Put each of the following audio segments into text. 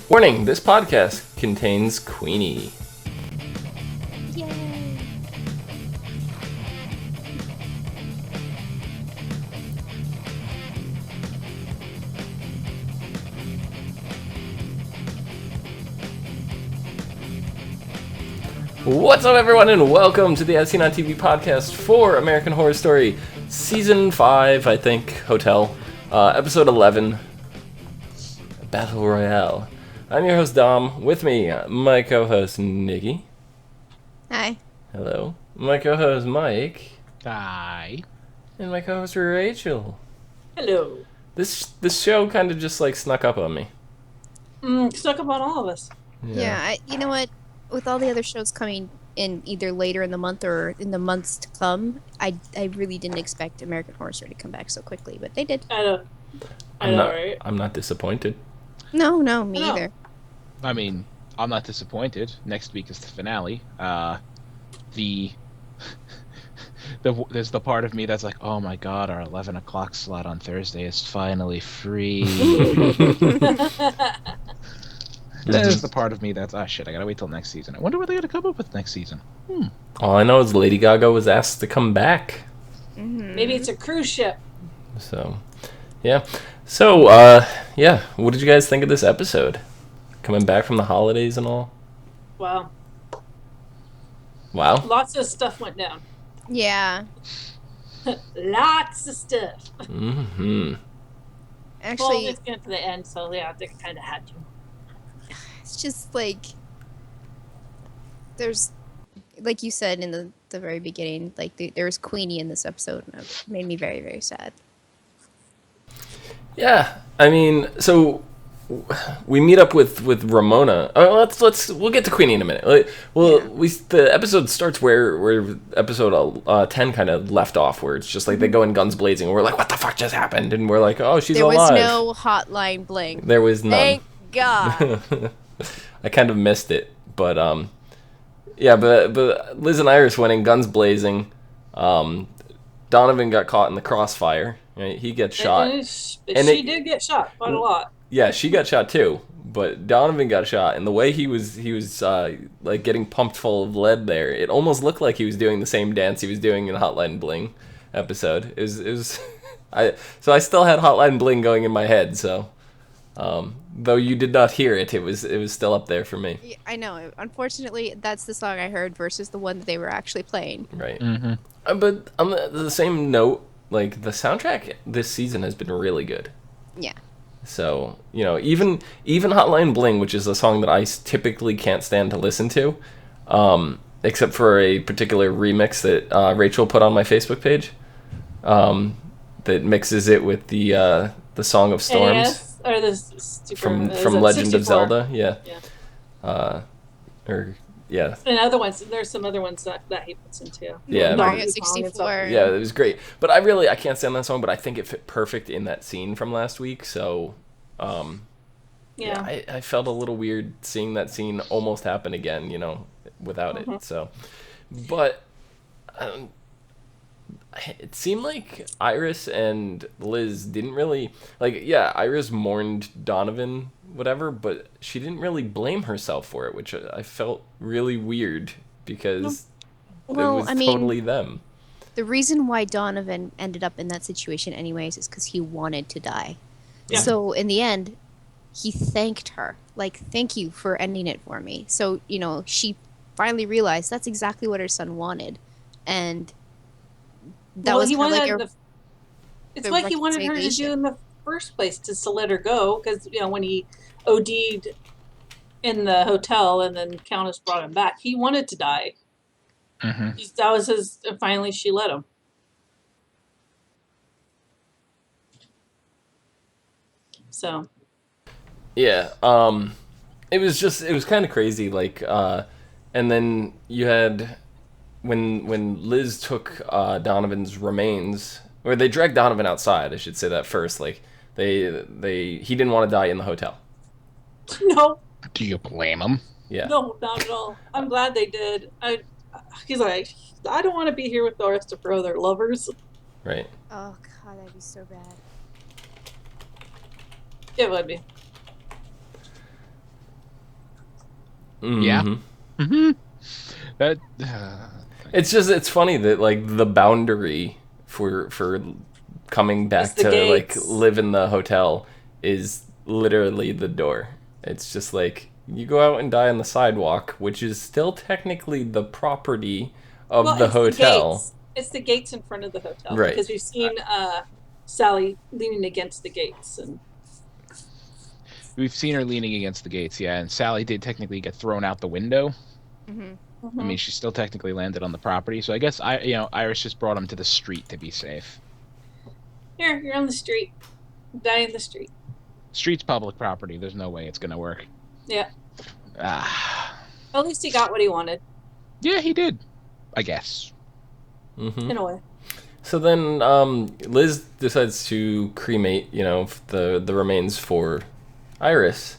Warning, this podcast contains Queenie. Yay! What's up, everyone, and welcome to the As Seen on TV podcast for American Horror Story, Season 5, I think, Hotel, Episode 11, Battle Royale. I'm your host, Dom. With me, my co-host, Nikki. Hi. Hello. My co-host, Mike. Hi. And my co-host, Rachel. Hello. This show kind of just, snuck up on me. Snuck up on all of us. Yeah, you know what? With all the other shows coming in either later in the month or in the months to come, I really didn't expect American Horror Story to come back so quickly, but they did. I know, right? I'm not disappointed. No, me either. I mean, I'm not disappointed. Next week is the finale. There's the part of me that's like, oh my god, our 11 o'clock slot on Thursday is finally free. There's the part of me that's, shit, I gotta wait till next season. I wonder what they're gonna come up with next season. All I know is Lady Gaga was asked to come back. Mm-hmm. Maybe it's a cruise ship. So, yeah. So, what did you guys think of this episode? Coming back from the holidays and all? Wow. Wow. Lots of stuff went down. Yeah. Lots of stuff. Mm-hmm. Well, Actually, it's getting to the end, so yeah, they kind of had to. it's just like there's, like you said in the very beginning, like there's Queenie in this episode, and it made me very, very sad. Yeah. I mean, so we meet up with Ramona. We'll get to Queenie in a minute. The episode starts where episode 10 kind of left off, where it's just like they go in guns blazing, and we're like, what the fuck just happened? And we're like, oh, she's alive. There was no hotline bling. There was none. Thank God. I kind of missed it, but but Liz and Iris went in guns blazing. Donovan got caught in the crossfire. Right? He gets shot. She did get shot quite a lot. Yeah, she got shot too, but Donovan got shot, and the way he was like getting pumped full of lead there, it almost looked like he was doing the same dance he was doing in Hotline Bling episode. It was I still had Hotline Bling going in my head, so though you did not hear it, it was still up there for me. Yeah, I know. Unfortunately, that's the song I heard versus the one that they were actually playing. Right. Mm-hmm. But on the same note, like, the soundtrack this season has been really good. Yeah. So, even Hotline Bling, which is a song that I typically can't stand to listen to, except for a particular remix that Rachel put on my Facebook page, that mixes it with the Song of Storms. NES, or the from Legend 64? of Zelda, yeah. And other ones, there's some other ones that he puts into. Yeah, Mario 64. Yeah, it was great. But I can't stand that song, but I think it fit perfect in that scene from last week, so I felt a little weird seeing that scene almost happen again, without it. So, but it seemed like Iris and Liz didn't really Iris mourned Donovan, whatever, but she didn't really blame herself for it, which I felt really weird because it was totally them. The reason why Donovan ended up in that situation anyways is because he wanted to die. Yeah. So in the end, he thanked her. Like, thank you for ending it for me. So, she finally realized that's exactly what her son wanted. And that was kind of like it's like he wanted her to do in the first place, just to let her go, because when he OD'd in the hotel and then Countess brought him back, he wanted to die. Mm-hmm. That was his. And finally, she let him. So. Yeah. It was kind of crazy. Like, and then you had when Liz took Donovan's remains, or they dragged Donovan outside. I should say that first. Like, he didn't want to die in the hotel. No. Do you blame him? Yeah. No, not at all. I'm glad they did. He's like, I don't want to be here with the rest of her other lovers. Right. Oh god, that'd be so bad. It would be. Yeah. Mm-hmm. That. It's funny that like the boundary for coming back to like live in the hotel is literally the door. It's just like you go out and die on the sidewalk, which is still technically the property of the hotel. It's the gates in front of the hotel, right? Because we've seen Sally leaning against the gates, and we've seen her leaning against the gates. Yeah, and Sally did technically get thrown out the window. I mean, she still technically landed on the property, so I guess Iris just brought him to the street to be safe. Here, you're on the street. Die in the street. Street's public property. There's no way it's gonna work. Yeah. Ah. At least he got what he wanted. Yeah, he did. I guess. In a way. So then Liz decides to cremate, the remains for Iris.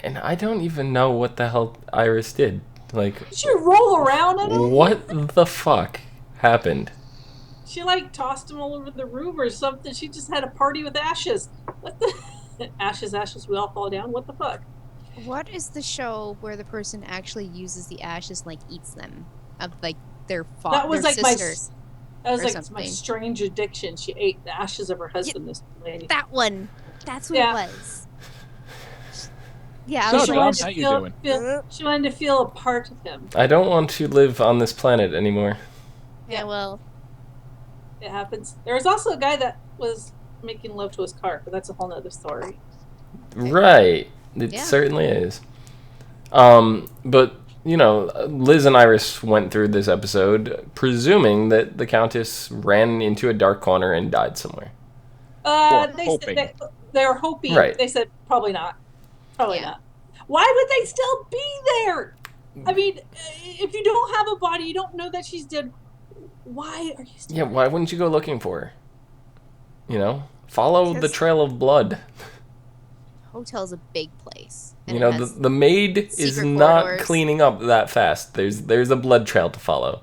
And I don't even know what the hell Iris did. Like, did she roll around in it? What the fuck happened? She like tossed him all over the room or something. She just had a party with ashes. What the ashes, we all fall down. What the fuck? What is the show where the person actually uses the ashes and like eats them of like their father? That was their like sisters, that was like something. my strange addiction. She ate the ashes of her husband. This lady. That one. That's what it was. Yeah, so she Dom, how you doing? She wanted to feel a part of him. I don't want to live on this planet anymore. Yeah, well, it happens. There was also a guy that was making love to his car, but that's a whole nother story. Right. It certainly is. But, Liz and Iris went through this episode presuming that the Countess ran into a dark corner and died somewhere. They were hoping. Right. They said probably not. Probably not. Why would they still be there? I mean, if you don't have a body, you don't know that she's dead. Why are you still there? Why wouldn't you go looking for her? Follow the trail of blood. Hotel's a big place. The maid is not cleaning up that fast. There's a blood trail to follow.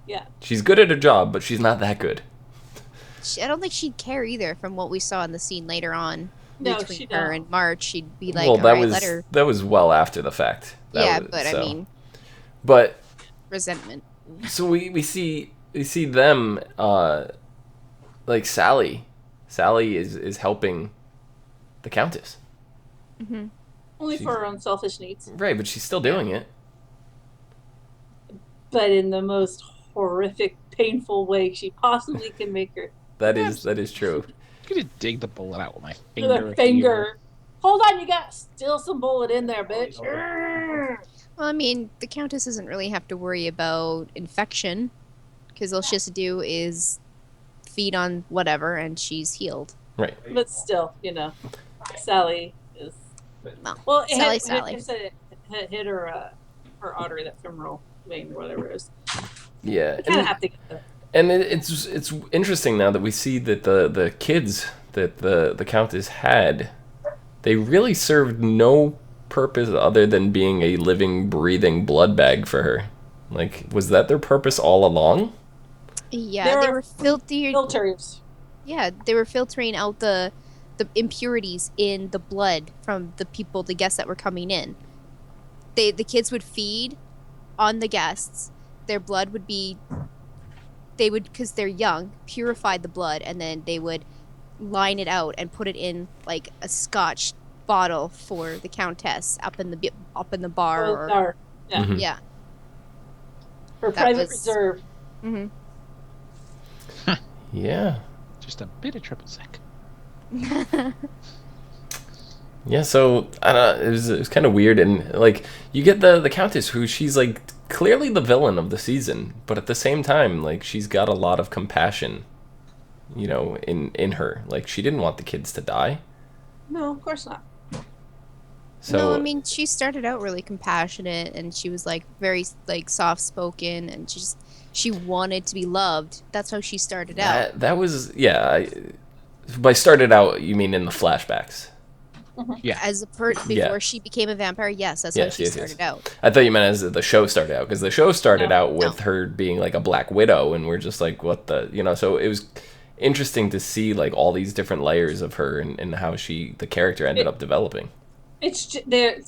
Yeah. She's good at her job, but she's not that good. I don't think she'd care either from what we saw in the scene later on. No, between her and March, she'd be like, well, that was well after the fact. I mean, but resentment. So we see them like Sally is helping the Countess. Only for her own selfish needs. Right, but she's still doing it. But in the most horrific, painful way she possibly can make her. That is true. I'm gonna dig the bullet out with my finger. With a finger. Hold on, you got still some bullet in there, bitch. Well, I mean, the Countess doesn't really have to worry about infection, because all she has to do is feed on whatever, and she's healed. Right. But still, Sally is. Well, Sally. It hit her artery, that femoral vein, or whatever it is. Yeah. You kind of have to get there. And it's interesting now that we see that the kids that the Countess had, they really served no purpose other than being a living, breathing blood bag for her. Like, was that their purpose all along? Yeah, they were filters. Yeah, they were filtering out the impurities in the blood from the people, the guests that were coming in. The kids would feed on the guests. Their blood would be... They would, because they're young, purify the blood, and then they would line it out and put it in like a Scotch bottle for the Countess up in the bar. Yeah. Mm-hmm. Yeah. For private reserve. Mm-hmm. Yeah. Just a bit of triple sec. Yeah, so I don't know, it was kind of weird, and like you get the Countess, who she's like clearly the villain of the season, but at the same time, like she's got a lot of compassion, in her. Like she didn't want the kids to die. No, of course not. So, no, I mean she started out really compassionate, and she was like very like soft spoken, and she wanted to be loved. That's how she started out. That was by started out, you mean in the flashbacks? Mm-hmm. Yeah. As before she became a vampire, yes, that's how she started out. I thought you meant as the show started out, because the show started out with her being like a Black Widow, and we're just like, what the, so it was interesting to see like all these different layers of her and how the character ended up developing. It's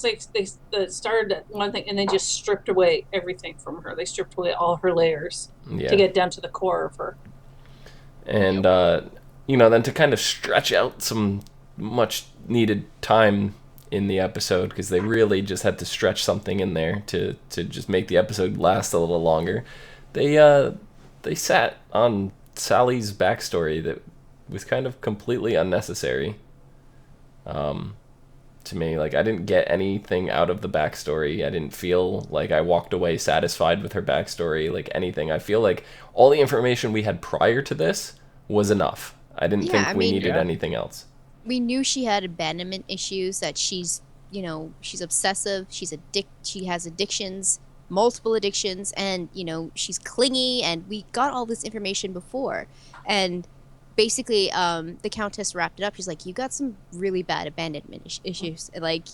like they started at one thing and they just stripped away everything from her. They stripped away all her layers to get down to the core of her. And then to kind of stretch out some much needed time in the episode, because they really just had to stretch something in there to just make the episode last a little longer. They sat on Sally's backstory that was kind of completely unnecessary. To me, like, I didn't get anything out of the backstory. I didn't feel like I walked away satisfied with her backstory, like anything. I feel like all the information we had prior to this was enough. I didn't think we needed anything else. We knew she had abandonment issues, that she's obsessive, she has addictions, multiple addictions, and, she's clingy, and we got all this information before. And basically, the Countess wrapped it up. She's like, you got some really bad abandonment issues. Like,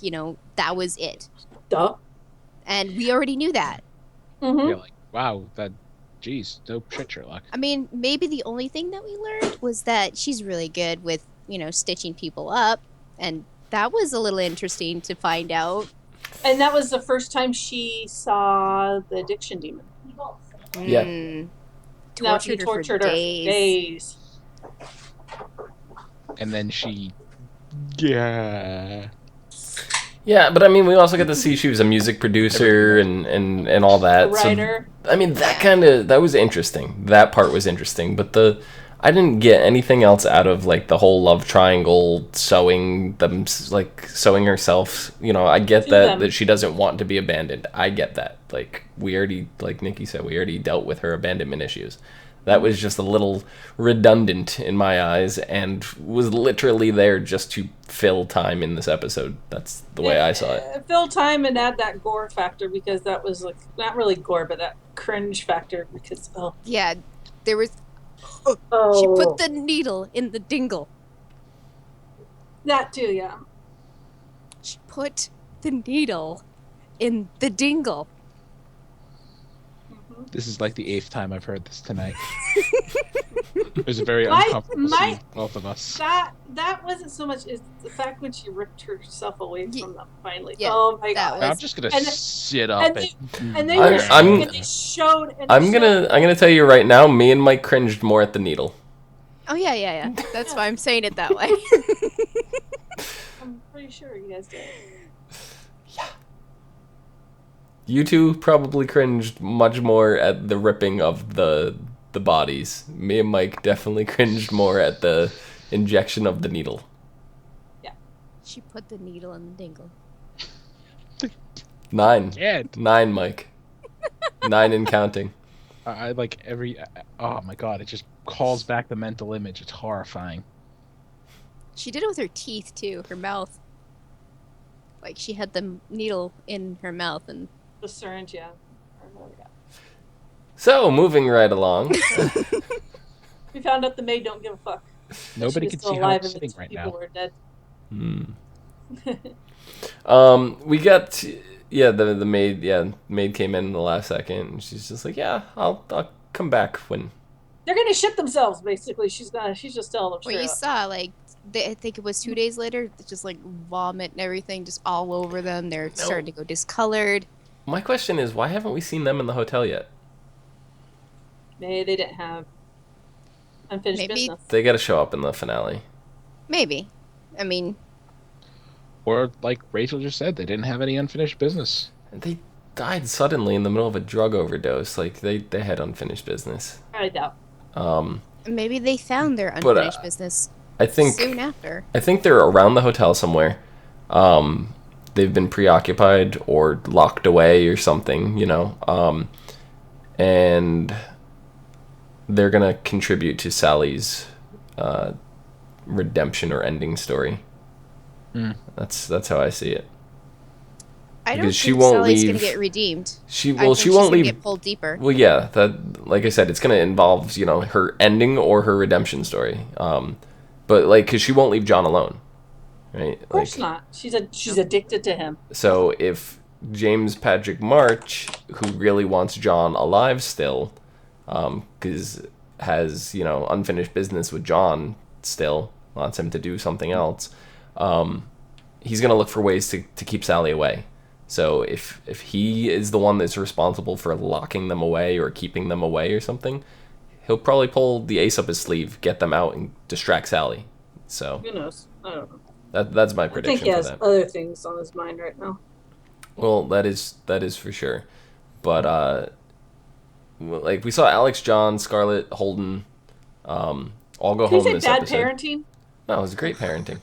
that was it. Duh. And we already knew that. Mm-hmm. You're like, wow, geez, no shit, Sherlock. I mean, maybe the only thing that we learned was that she's really good with, stitching people up. And that was a little interesting to find out. And that was the first time she saw the addiction demon. Yeah. Tortured her for days. And then she... Yeah, but I mean, we also get to see she was a music producer and all that. A writer. So, I mean, that was interesting. That part was interesting, but I didn't get anything else out of, like, the whole love triangle, sewing herself. I get that she doesn't want to be abandoned. I get that. Like, we already, like Nikki said, we already dealt with her abandonment issues. That was just a little redundant in my eyes and was literally there just to fill time in this episode. That's the way I saw it. Fill time and add that gore factor, because that was, like, not really gore, but that cringe factor, because, Yeah, there was... She put the needle in the dingle. That too, yeah. She put the needle in the dingle. This is like the 8th time I've heard this tonight. It was a very uncomfortable scene, both of us. That wasn't so much as the fact when she ripped herself away from them finally. Yeah, oh my god! I'm just gonna sit up and they were and they showed. I'm gonna tell you right now. Me and Mike cringed more at the needle. Oh yeah. That's why I'm saying it that way. I'm pretty sure you guys did. Yeah. You two probably cringed much more at the ripping of the bodies. Me and Mike definitely cringed more at the injection of the needle. Yeah. She put the needle in the dingle. 9. Yeah. 9, Mike. 9 and counting. I like every... Oh my god, it just calls back the mental image. It's horrifying. She did it with her teeth, too. Her mouth. Like, she had the needle in her mouth and... The syringe, yeah. So, moving right along. We found out the maid don't give a fuck. Nobody can see how it's sitting right now. Were dead. We got... the maid, maid came in the last second, and she's just like, yeah, I'll come back when... They're gonna shit themselves, basically. She's just telling them straight Well, you up. saw, like, I think it was 2 days later, just, like, vomit and everything just all over them. They're starting to go discolored. My question is, why haven't we seen them in the hotel yet? Maybe they didn't have unfinished business. They gotta show up in the finale. Maybe. I mean... Or, like Rachel just said, they didn't have any unfinished business. They died suddenly in the middle of a drug overdose. Like, they had unfinished business. I doubt. Maybe they found their unfinished business soon after. I think they're around the hotel somewhere. They've been preoccupied or locked away or something, and they're gonna contribute to Sally's redemption or ending story. That's how I see it. I don't Because think Sally's gonna get redeemed. She won't leave. Get pulled deeper. Well, yeah, that, like I said, it's gonna involve her ending or her redemption story. But like, cause she won't leave John alone, right? Of course not. She's addicted to him. So if James Patrick March, who really wants John alive still, because has unfinished business with John still, wants him to do something else, he's gonna look for ways to keep Sally away. So if he is the one that's responsible for locking them away or keeping them away or something, he'll probably pull the ace up his sleeve, get them out, and distract Sally. So who knows? I don't know. That's my I prediction think he has for that. other things on his mind right now. Well, that is for sure. But like we saw Alex, John, Scarlett, Holden, all go home this bad episode. parenting? No, it was great parenting.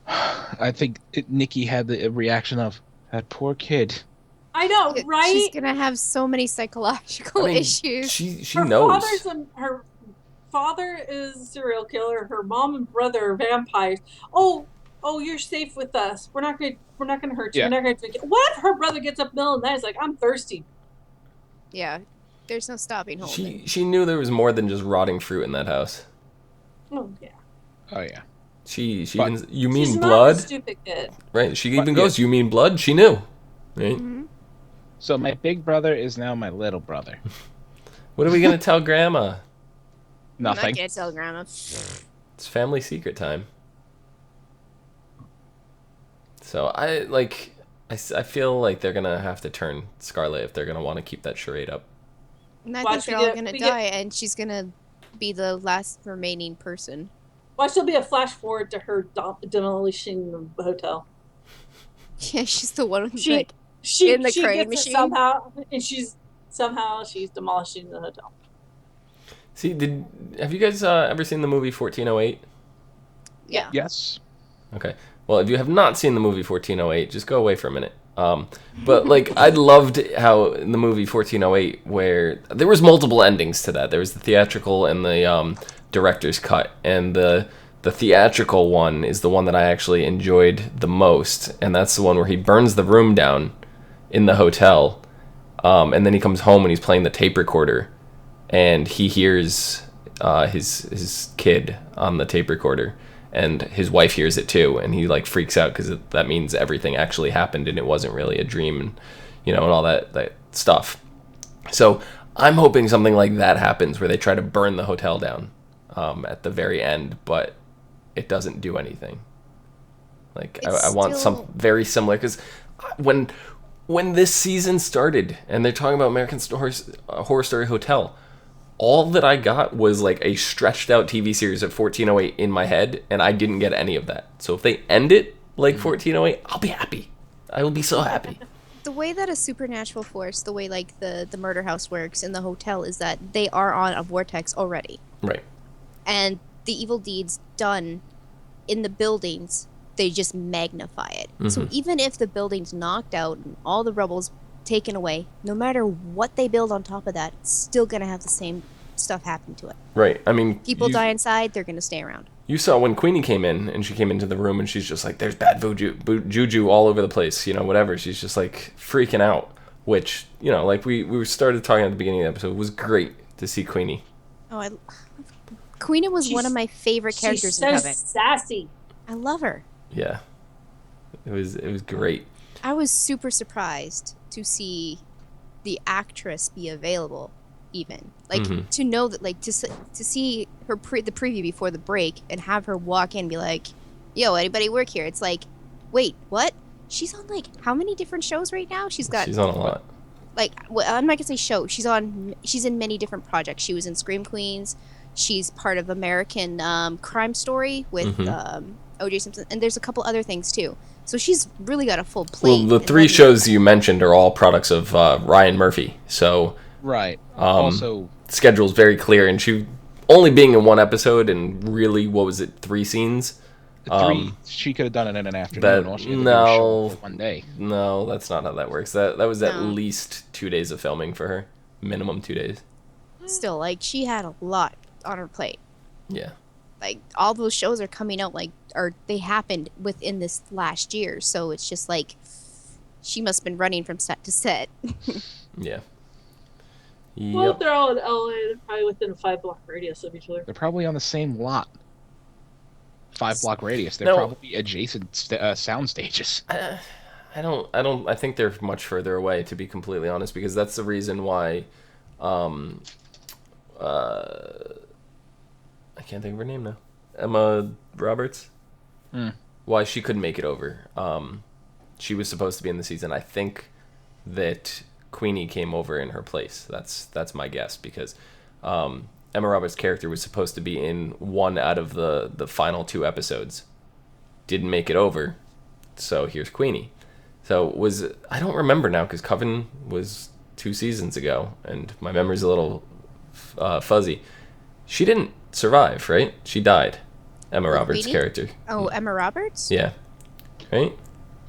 I think Nikki had the reaction of that poor kid. I know, right? She's gonna have so many psychological issues. She her knows. Her father is a serial killer. Her mom and brother are vampires. Oh, you're safe with us. We're not gonna hurt you. Yeah. We're not gonna drink it. What if her brother gets up in the middle of the night? He's like, I'm thirsty. Yeah, there's no stopping Holden. She knew there was more than just rotting fruit in that house. Oh yeah. Oh yeah. She But even, you mean She's blood? not a stupid kid. Right? She But, even goes, you mean blood? She knew. Right? Mm-hmm. So my big brother is now my little brother. What are we gonna tell Grandma? I'm Nothing. not gonna tell Grandma. It's family secret time. So I feel like they're gonna have to turn Scarlet if they're gonna want to keep that charade up. And I Watch, think we they're all get- gonna we die, and she's gonna be the last remaining person. Watch, there'll be a flash forward to her demolishing the hotel. Yeah, she's the one who's She like, she in the she crane gets it machine? somehow, and she's demolishing the hotel. See, have you guys ever seen the movie 1408? yeah. Yes. Okay. Well, if you have not seen the movie 1408, just go away for a minute. But like, I loved how in the movie 1408, where there was multiple endings to that. There was the theatrical and the director's cut, and the theatrical one is the one that I actually enjoyed the most, and that's the one where he burns the room down in the hotel, and then he comes home and he's playing the tape recorder, and he hears his kid on the tape recorder. And his wife hears it too, and he like freaks out because that means everything actually happened and it wasn't really a dream, and and all that stuff. So I'm hoping something like that happens where they try to burn the hotel down at the very end, but it doesn't do anything. Like I want some very similar, because when this season started and they're talking about American Horror Story Hotel, all that I got was like a stretched out TV series of 1408 in my head, and I didn't get any of that. So if they end it like 1408, I'll be happy. I will be so happy. The way that a supernatural force, the way like the murder house works in the hotel, is that they are on a vortex already. Right. And the evil deeds done in the buildings, they just magnify it. Mm-hmm. So even if the building's knocked out and all the rubble's taken away, no matter what they build on top of that, it's still gonna have the same stuff happen to it. Right. I mean, People die inside, they're gonna stay around. You saw when Queenie came in, and she came into the room, and she's just like, there's bad juju all over the place, whatever. She's just like freaking out, which, like we started talking at the beginning of the episode, it was great to see Queenie. Oh, Queenie was one of my favorite characters in Coven. She's so sassy. I love her. Yeah. It was great. I was super surprised to see the actress be available, even to know that, like, to see her the preview before the break and have her walk in and be like, yo, anybody work here? It's like, wait, what? She's on like how many different shows right now? She's on a lot. Like, well, I'm not gonna say show. She's in many different projects. She was in Scream Queens. She's part of American Crime Story with O.J. Simpson, and there's a couple other things too. So she's really got a full plate. Well, the three shows you mentioned are all products of Ryan Murphy. So right. Also, schedule's very clear, and she only being in one episode and really, what was it, 3 scenes? She could have done it in an afternoon. All she had to do was show up for one day. No, that's not how that works. That was at least 2 days of filming for her, minimum 2 days. Still, like, she had a lot on her plate. Yeah. Like, all those shows are coming out, they happened within this last year, so it's just like, she must have been running from set to set. Yeah. Well, if they're all in LA, they're probably within a 5-block radius of each other. They're probably on the same lot. 5-block radius. They're probably adjacent sound stages. I think they're much further away, to be completely honest, because that's the reason why I can't think of her name now. Emma Roberts? why she couldn't make it over. She was supposed to be in the season. I think that Queenie came over in her place. That's my guess, because Emma Roberts' character was supposed to be in one out of the final 2 episodes. Didn't make it over, so here's Queenie. So I don't remember now, because Coven was 2 seasons ago, and my memory's a little fuzzy. She didn't survive, right? She died. Emma Roberts' character. Oh, Emma Roberts? Yeah. Right?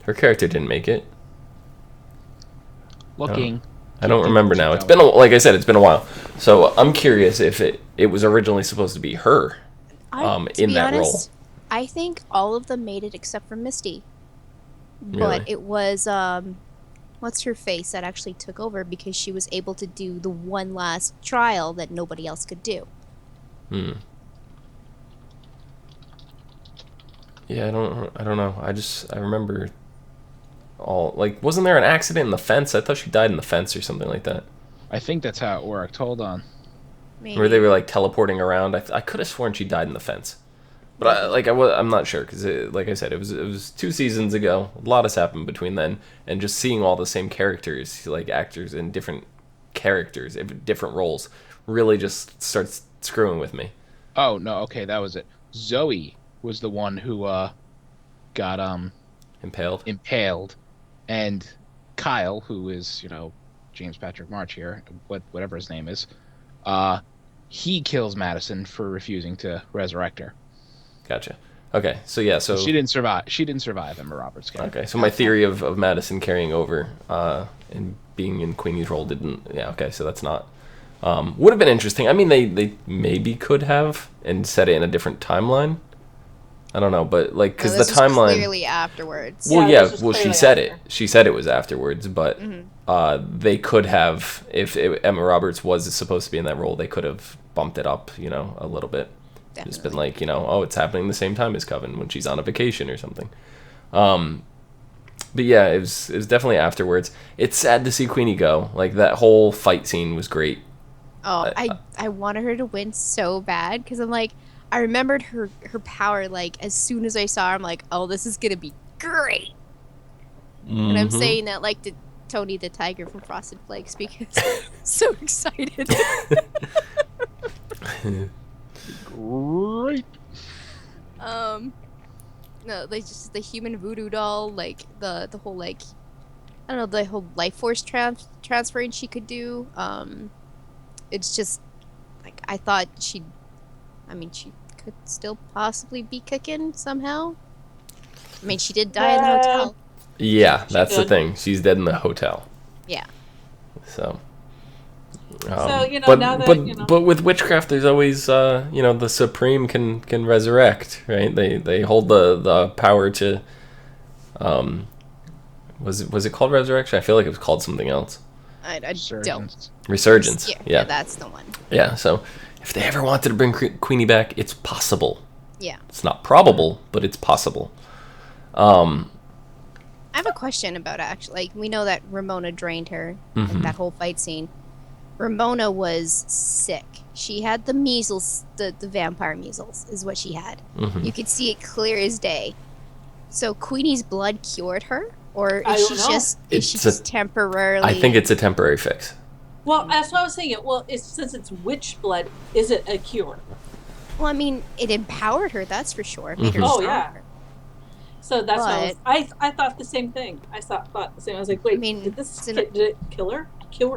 Her character didn't make it. Looking. I don't remember now. It's been, like I said, it's been a while. So I'm curious if it was originally supposed to be her in that role. I think all of them made it except for Misty. Really? But it was, what's her face that actually took over, because she was able to do the one last trial that nobody else could do. Yeah, I don't know. I remember wasn't there an accident in the fence? I thought she died in the fence or something like that. I think that's how it worked. Hold on. Maybe. Where they were like teleporting around. I could have sworn she died in the fence. But I'm not sure, because like I said, it was 2 seasons ago. A lot has happened between then, and just seeing all the same characters, like actors in different characters, different roles, really just starts screwing with me. Oh no, okay, that was it. Zoe was the one who got impaled, and Kyle, who is James Patrick March here, whatever his name is, he kills Madison for refusing to resurrect her. Gotcha. Okay, so yeah, so she didn't survive. She didn't survive Emma Roberts' character. Okay, so my theory of Madison carrying over and being in Queenie's role didn't. Yeah, okay, so that's not. Would have been interesting. I mean, they maybe could have and set it in a different timeline. I don't know, but because the timeline clearly afterwards. Well, she said it. She said it was afterwards, but they could have, if Emma Roberts was supposed to be in that role, they could have bumped it up, a little bit. Definitely. Just been like, it's happening the same time as Coven when she's on a vacation or something. But yeah, it was definitely afterwards. It's sad to see Queenie go. Like, that whole fight scene was great. Oh, I wanted her to win so bad, because I'm like, I remembered her power, like, as soon as I saw her, I'm like, oh, this is gonna be great. And I'm saying that, like, to Tony the Tiger from Frosted Flakes, because I'm so excited. Great. No, like, just the human voodoo doll, like, the whole, like, I don't know, the whole life force transferring she could do. It's just, like, I thought she could still possibly be kicking somehow. I mean, she did die in the hotel. Yeah, that's the thing. She's dead in the hotel. Yeah. So. Now that but with witchcraft, there's always the Supreme can resurrect, right? They hold the power to. Was it called resurrection? I feel like it was called something else. I don't. Resurgence. Yeah, that's the one. Yeah, so if they ever wanted to bring Queenie back, it's possible. Yeah. It's not probable, but it's possible. I have a question about it, actually. Like, we know that Ramona drained her, like, that whole fight scene. Ramona was sick. She had the measles, the vampire measles is what she had. You could see it clear as day. So Queenie's blood cured her? Or is she just temporarily... I think it's a temporary fix. Well, that's what I was thinking. Well, since it's witch blood, is it a cure? Well, I mean, it empowered her, that's for sure. It made her stronger. Yeah. So that's what I thought the same thing. I thought the same. I was like, wait, did it kill her?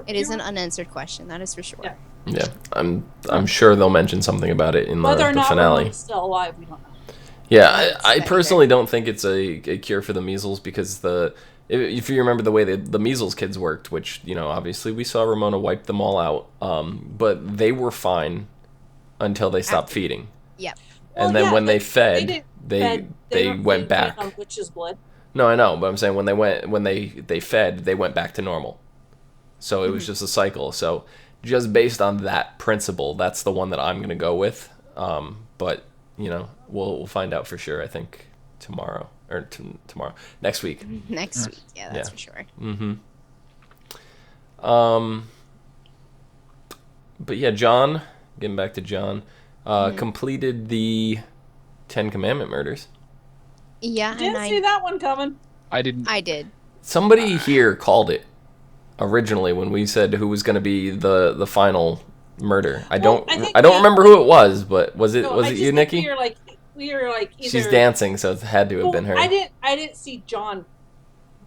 It is an unanswered question, that is for sure. Yeah, I'm sure they'll mention something about it in the finale. Whether or not Ramona's still alive, we don't know. Yeah, I personally don't think it's a cure for the measles, because if you remember the way the measles kids worked, which, obviously we saw Ramona wipe them all out, but they were fine until they stopped feeding. Yep. And then when they fed, they went back. On witch's blood. No, I know, but I'm saying when they fed, they went back to normal. So it was just a cycle. So just based on that principle, that's the one that I'm going to go with. But, we'll find out for sure, I think, tomorrow. Or tomorrow. Next week. Next week. Yeah, that's for sure. But yeah, John, getting back to John, completed the 10 Commandment murders. Yeah, didn't see that one coming. I didn't. I did. Somebody here called it originally when we said who was going to be the final murder. I don't remember who it was, but was it you, Nikki? We were like either, she's dancing, so it had to have been her. I didn't see John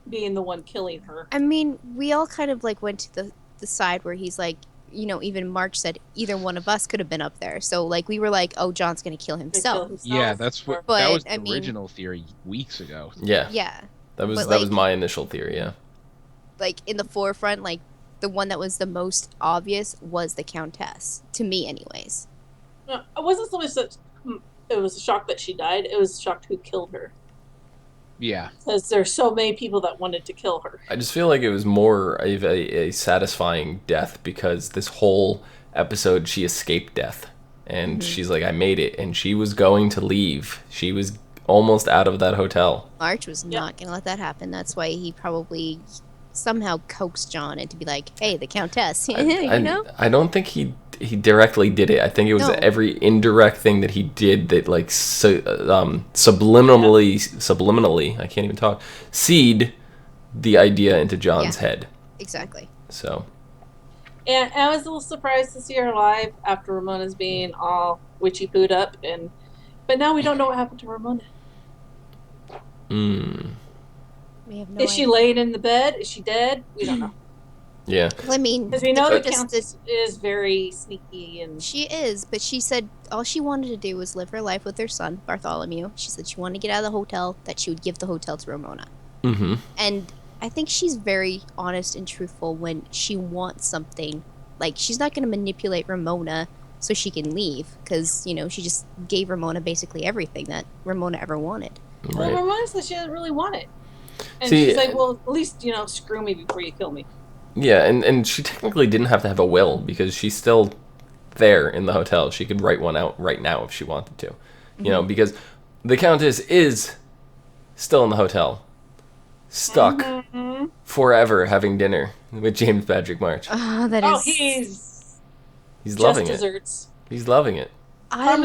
being the one killing her. I mean, we all kind of like went to the side where he's like, you know, even March said either one of us could have been up there. So like we were like, oh, John's gonna kill himself. Yeah, that's what. But, that was the original theory weeks ago. Yeah. Yeah. That was my initial theory. Yeah. Like in the forefront, like the one that was the most obvious was the Countess, to me, anyways. No, it wasn't so much that it was a shock that she died. It was a shock who killed her. Yeah. Because there's so many people that wanted to kill her. I just feel like it was more of a satisfying death because this whole episode she escaped death. And she's like, I made it. And she was going to leave. She was almost out of that hotel. March was not going to let that happen. That's why he probably somehow coaxed John into be like, hey, the Countess. You know? I don't think he directly did it. I think it was every indirect thing that he did that like subliminally, I can't even talk, seed the idea into John's head. Exactly. So. And I was a little surprised to see her alive after Ramona's being all witchy-pooed up, but now we don't know what happened to Ramona. Is she laying in the bed? Is she dead? We don't know. Yeah. Well, I mean, because we know the Countess is very sneaky, and she is. But she said all she wanted to do was live her life with her son Bartholomew. She said she wanted to get out of the hotel. That she would give the hotel to Ramona. Mm-hmm. And I think she's very honest and truthful when she wants something. Like she's not going to manipulate Ramona so she can leave, because you know she just gave Ramona basically everything that Ramona ever wanted. Right. Well, Ramona said she didn't really want it, and she's like, "Well, at least screw me before you kill me." Yeah, and she technically didn't have to have a will because she's still there in the hotel. She could write one out right now if she wanted to. You know, because the Countess is still in the hotel, stuck forever having dinner with James Patrick March. Oh, he's loving desserts. it. He's loving it. I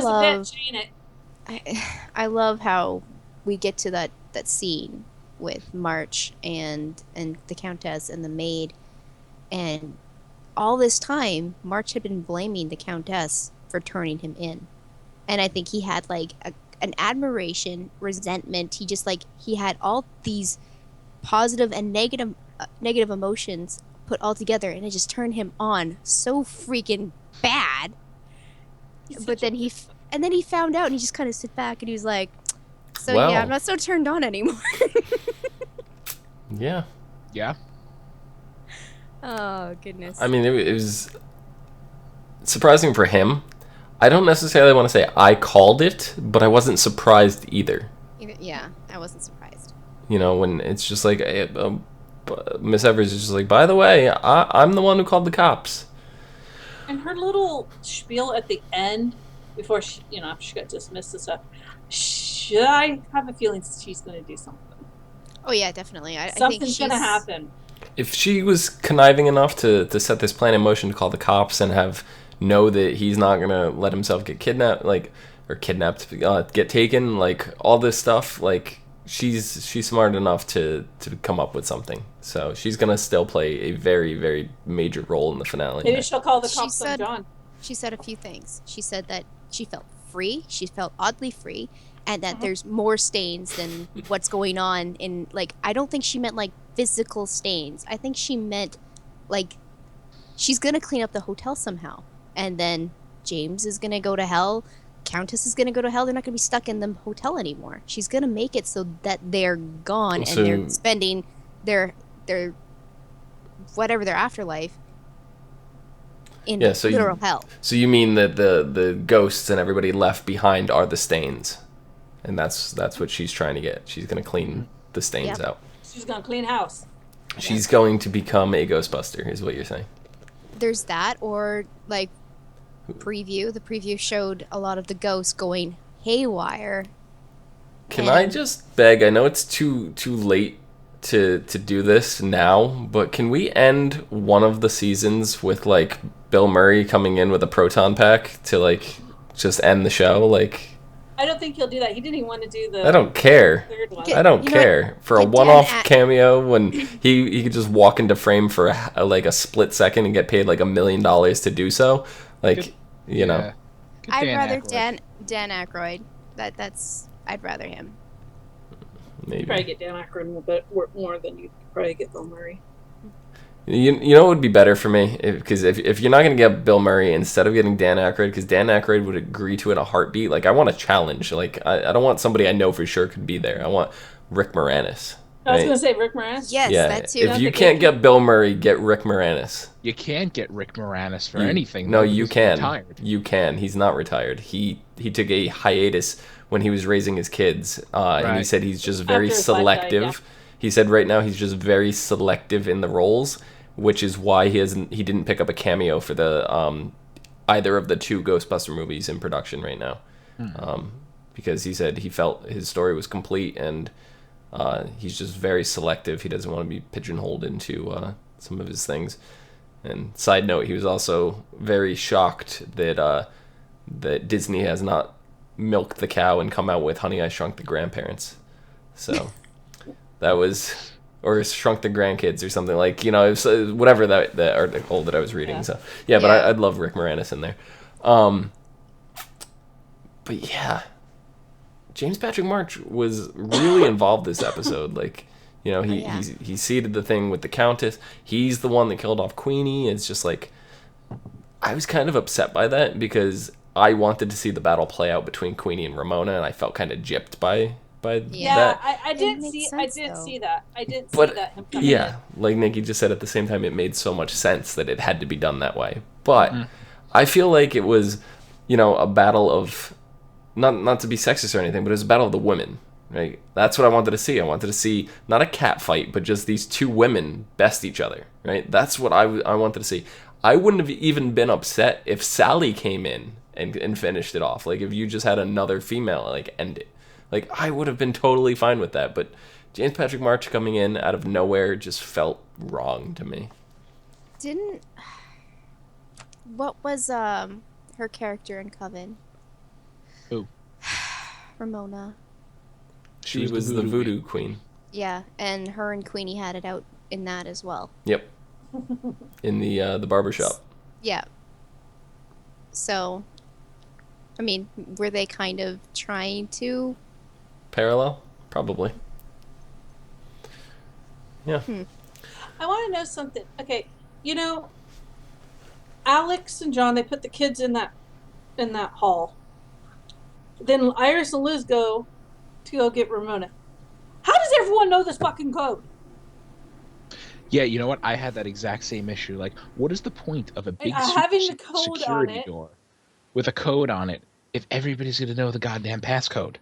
love how we get to that scene with March and the Countess and the maid. And all this time, March had been blaming the Countess for turning him in. And I think he had like an admiration, resentment. He just he had all these positive and negative emotions put all together, and it just turned him on so freaking bad. But then he found out, and he just kind of sit back and he was like, yeah, I'm not so turned on anymore. Yeah. Yeah. Oh, goodness. I mean, it was surprising for him. I don't necessarily want to say I called it, but I wasn't surprised either. Yeah, I wasn't surprised. You know, when it's just like, Miss Evers is just like, by the way, I'm the one who called the cops. And her little spiel at the end, before she, after she got dismissed and stuff, I have a feeling she's going to do something. Oh, yeah, definitely. Something's going to happen. If she was conniving enough to set this plan in motion to call the cops and know that he's not going to let himself get kidnapped, get taken, all this stuff, she's smart enough to come up with something. So she's going to still play a very, very major role in the finale. Maybe she'll call the cops on John. She said a few things. She said that she felt free. She felt oddly free. And that there's more stains than what's going on in, I don't think she meant, physical stains. I think she meant, she's going to clean up the hotel somehow. And then James is going to go to hell. Countess is going to go to hell. They're not going to be stuck in the hotel anymore. She's going to make it so that they're gone and they're spending their whatever their afterlife in literal hell. So you mean that the ghosts and everybody left behind are the stains? And that's what she's trying to get. She's going to clean the stains out. She's going to clean house. She's going to become a Ghostbuster, is what you're saying. There's that, or preview. The preview showed a lot of the ghosts going haywire. Can I just beg? I know it's too late to do this now, but can we end one of the seasons with Bill Murray coming in with a proton pack to just end the show? I don't think he'll do that. He didn't even want to do the. I don't care. Third one. I don't care for a one-off cameo when he could just walk into frame for a split second and get paid like $1 million to do so. Like, you know. I'd rather Dan Aykroyd. I'd rather him. Maybe. You'd probably get Dan Aykroyd a little bit more than you'd probably get Bill Murray. You know what would be better for me? Because if you're not going to get Bill Murray, instead of getting Dan Aykroyd, because Dan Aykroyd would agree to it in a heartbeat, like, I want a challenge. Like, I don't want somebody I know for sure could be there. I want Rick Moranis. I was going to say Rick Moranis. Yes, that too. If you can't get Bill Murray, get Rick Moranis. You can't get Rick Moranis for anything. No, you can. Retired. You can. He's not retired. He took a hiatus when he was raising his kids, and he said he's just very selective. Died, He said right now he's just very selective in the roles, which is why he didn't pick up a cameo for the either of the 2 Ghostbuster movies in production right now, because he said he felt his story was complete, and he's just very selective. He doesn't want to be pigeonholed into some of his things. And side note, he was also very shocked that that Disney has not milked the cow and come out with Honey, I Shrunk the Grandparents. So that was, or Shrunk the Grandkids or something, like, you know, it was, whatever that article that I was reading. So but I'd love Rick Moranis in there. But yeah, James Patrick March was really involved this episode. Like, you know, he seeded the thing with the Countess. He's the one that killed off Queenie. It's just like, I was kind of upset by that because I wanted to see the battle play out between Queenie and Ramona, and I felt kind of gypped by that. I didn't see that. I didn't see that. Yeah, like Nikki just said, at the same time, it made so much sense that it had to be done that way. But I feel like it was, you know, a battle of, not to be sexist or anything, but it was a battle of the women. Right? That's what I wanted to see. I wanted to see not a cat fight, but just these 2 women best each other. Right? That's what I wanted to see. I wouldn't have even been upset if Sally came in and finished it off. Like, if you just had another female, like, end it. Like, I would have been totally fine with that. But James Patrick March coming in out of nowhere just felt wrong to me. What was her character in Coven? Who? Ramona. She was the voodoo queen. Yeah, and her and Queenie had it out in that as well. Yep. In the barbershop. Yeah. So, I mean, were they kind of trying to parallel? Probably. Yeah. I want to know something. Okay, you know, Alex and John, they put the kids in that hall. Then Iris and Liz go get Ramona. How does everyone know this fucking code? Yeah, you know what? I had that exact same issue. Like, what is the point of a big having the code security on it door with a code on it if everybody's going to know the goddamn passcode?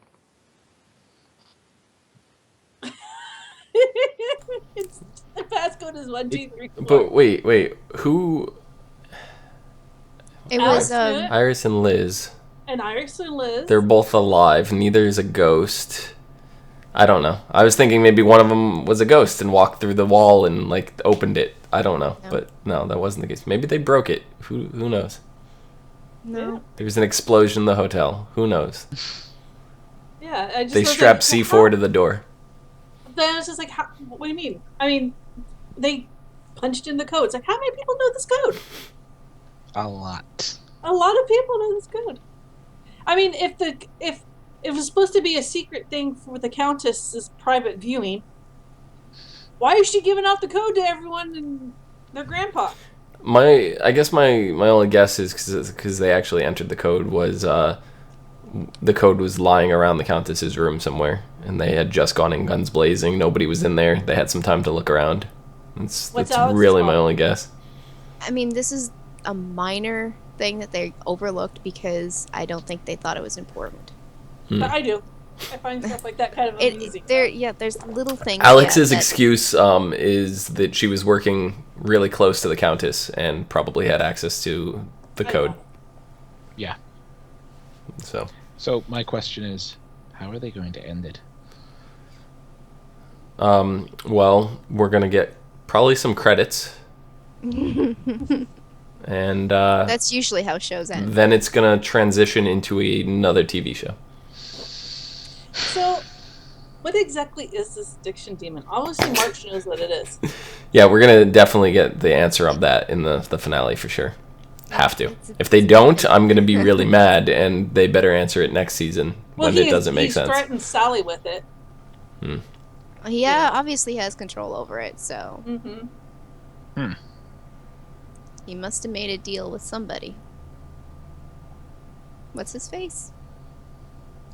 The passcode is 1, 2, 3, 4. But wait, who? It was Iris and Liz. And Iris and Liz. They're both alive. Neither is a ghost. I don't know. I was thinking maybe one of them was a ghost and walked through the wall and like opened it. I don't know, but no, that wasn't the case. Maybe they broke it. Who knows? No. There was an explosion in the hotel. Who knows? Yeah, they strapped C4 to the door. Then it's just like, what do you mean? I mean, they punched in the code. It's like, how many people know this code? A lot. A lot of people know this code. I mean, if it was supposed to be a secret thing for the Countess's private viewing, why is she giving out the code to everyone and their grandpa? I guess my only guess is because they actually entered the code was the code was lying around the Countess's room somewhere, and they had just gone in guns blazing. Nobody was in there. They had some time to look around. That's really my only guess. I mean, this is a minor thing that they overlooked because I don't think they thought it was important. But I do. I find stuff like that kind of amusing. There's little things. Alex's excuse is that she was working really close to the Countess and probably had access to the code. Yeah. So my question is, how are they going to end it? Well, we're gonna get probably some credits. And that's usually how shows end. Then it's gonna transition into another TV show. So, what exactly is this addiction demon? Obviously, March knows what it is. Yeah, we're gonna definitely get the answer of that in the finale for sure. Have to. If they don't, I'm gonna be really mad, and they better answer it next season when it doesn't make sense. He threatened Sally with it. He obviously has control over it, so. He must have made a deal with somebody. What's his face?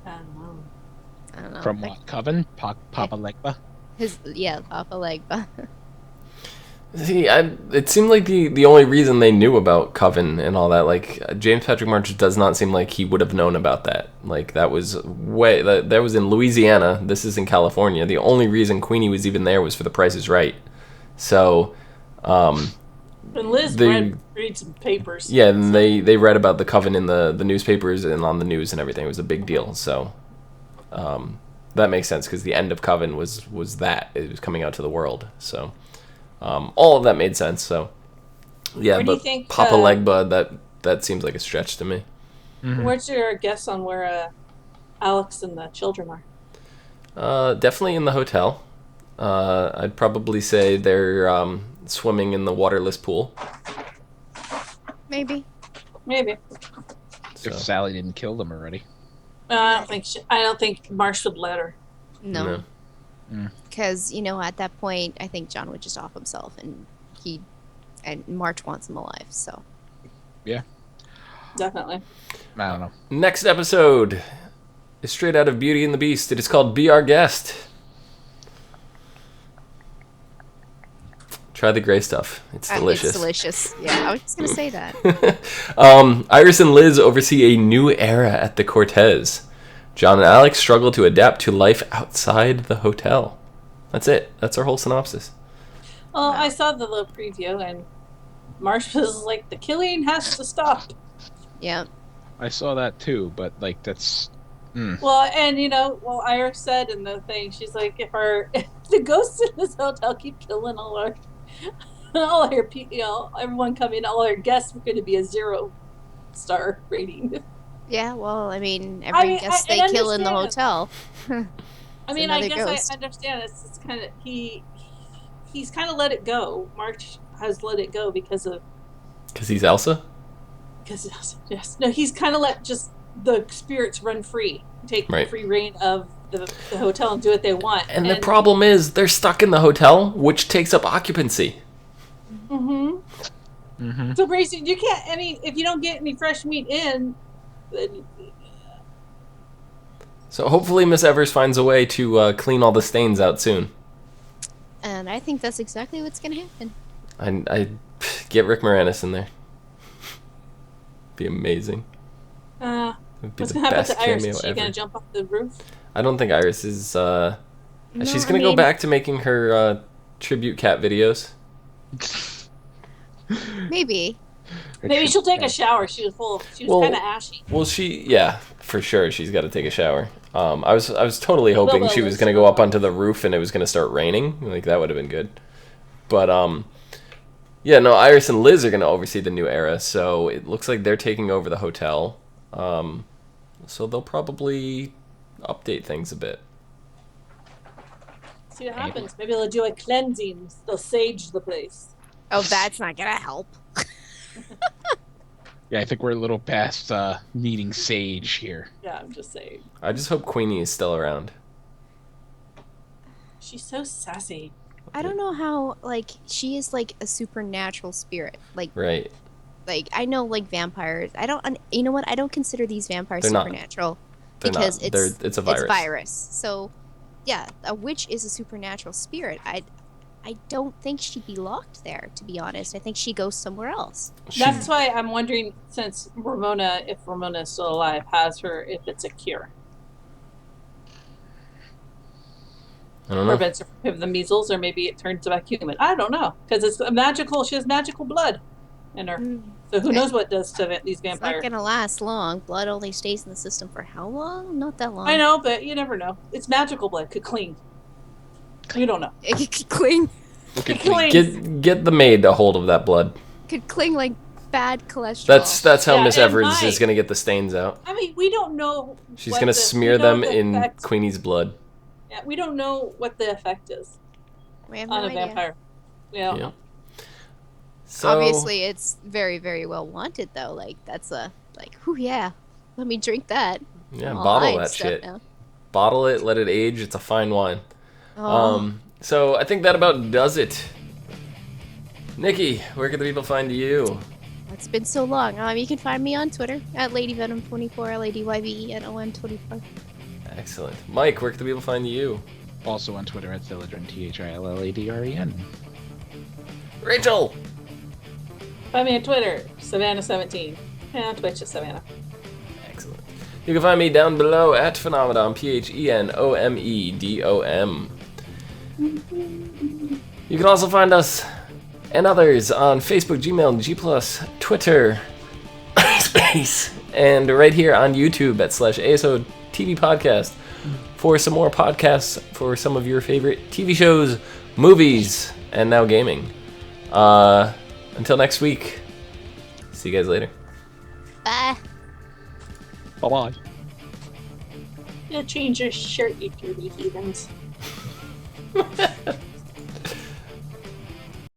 I don't know. From what? Coven? Papa Legba? Papa Legba. See, it seemed like the only reason they knew about Coven and all that, like, James Patrick March does not seem like he would have known about that. Like, that was that was in Louisiana. This is in California. The only reason Queenie was even there was for The Price is Right. So, and Liz read some papers. Yeah, and they read about the Coven in the newspapers and on the news and everything. It was a big deal. So, that makes sense because the end of Coven was that. It was coming out to the world. So, all of that made sense. So, yeah, but Papa Legba, that seems like a stretch to me. What's your guess on where Alex and the children are? Definitely in the hotel. I'd probably say they're swimming in the waterless pool. Maybe. If Sally didn't kill them already. I don't think Marsh would let her. No. Because, at that point, I think John would just off himself, and March wants him alive, so. Yeah. Definitely. I don't know. Next episode is straight out of Beauty and the Beast. It is called Be Our Guest. Try the gray stuff. It's delicious. It's delicious. Yeah, I was just going to say that. Iris and Liz oversee a new era at the Cortez. John and Alex struggle to adapt to life outside the hotel. That's it. That's our whole synopsis. Well, I saw the little preview, and Marsh was like, the killing has to stop. Yeah. I saw that too, but, like, that's... Well, and, Iris said in the thing, she's like, if the ghosts in this hotel keep killing all our people, everyone coming, all our guests are going to be a 0-star rating. Yeah, well, every guest they kill in the hotel. I guess I understand. It's kind of he's kind of let it go. March has let it go because he's Elsa. Yes. No, he's kind of let just the spirits run free, take free reign of the hotel and do what they want. And the problem is they're stuck in the hotel, which takes up occupancy. So basically, you can't if you don't get any fresh meat in. So hopefully Miss Evers finds a way to clean all the stains out soon. And I think that's exactly what's going to happen. I get Rick Moranis in there. Be amazing. What's going to happen to Iris? Is she going to jump off the roof? I don't think Iris is... she's going to go back to making her tribute cat videos. Maybe. Maybe she'll take a shower. She was kind of ashy. Well, for sure she's got to take a shower. I was totally hoping she was going to go up onto the roof and it was going to start raining. Like, that would have been good. But Iris and Liz are going to oversee the new era, so it looks like they're taking over the hotel. So they'll probably update things a bit. See what happens. Maybe they'll do a cleansing. They'll sage the place. Oh, that's not going to help. Yeah, I think we're a little past needing sage here. Yeah, I'm just saying. I just hope Queenie is still around. She's so sassy. I don't know how, she is a supernatural spirit. Right. I know, vampires. You know what? I don't consider these vampires supernatural. They're because not. It's a virus. It's virus. So, yeah, a witch is a supernatural spirit. I don't think she'd be locked there, to be honest. I think she goes somewhere else. That's why I'm wondering, since Ramona, if Ramona is still alive, has her, if it's a cure. I don't know. Or if it's the measles, or maybe it turns back human. I don't know. Because it's she has magical blood in her. So who knows what it does to these vampires. It's not going to last long. Blood only stays in the system for how long? Not that long. I know, but you never know. It's magical blood. Could clean. You don't know. It could cling. Get the maid a hold of that blood. Could cling bad cholesterol. That's how Yeah, Miss and Evers is Mike. gonna get the stains out. I mean, we don't know. She's gonna smear them in effect. Queenie's blood. Yeah, we don't know what the effect is We have on no a idea. vampire. We don't Yeah. know. So Obviously, it's very, very well wanted, though. Like, that's whew, yeah, let me drink that. yeah, I'm all bottle eyeing that stuff shit. now. Bottle it, let it age. It's a fine wine. Oh. So I think that about does it. Nikki, where can the people find you? It's been so long. You can find me on Twitter at LadyVenom24, LadyYVENOM24. Excellent. Mike, where can the people find you? Also on Twitter at Thilladren, THILLADREN. Rachel! Find me on Twitter, Savannah17. And on Twitch at Savannah. Excellent. You can find me down below at Phenomedom, PHENOMEDOM. You can also find us and others on Facebook, Gmail, G+, Twitter, Space, and right here on YouTube at /ASOTV Podcast for some more podcasts for some of your favorite TV shows, movies, and now gaming. Until next week, see you guys later. Bye. Bye-bye. Yeah, change your shirt, you dirty heathens.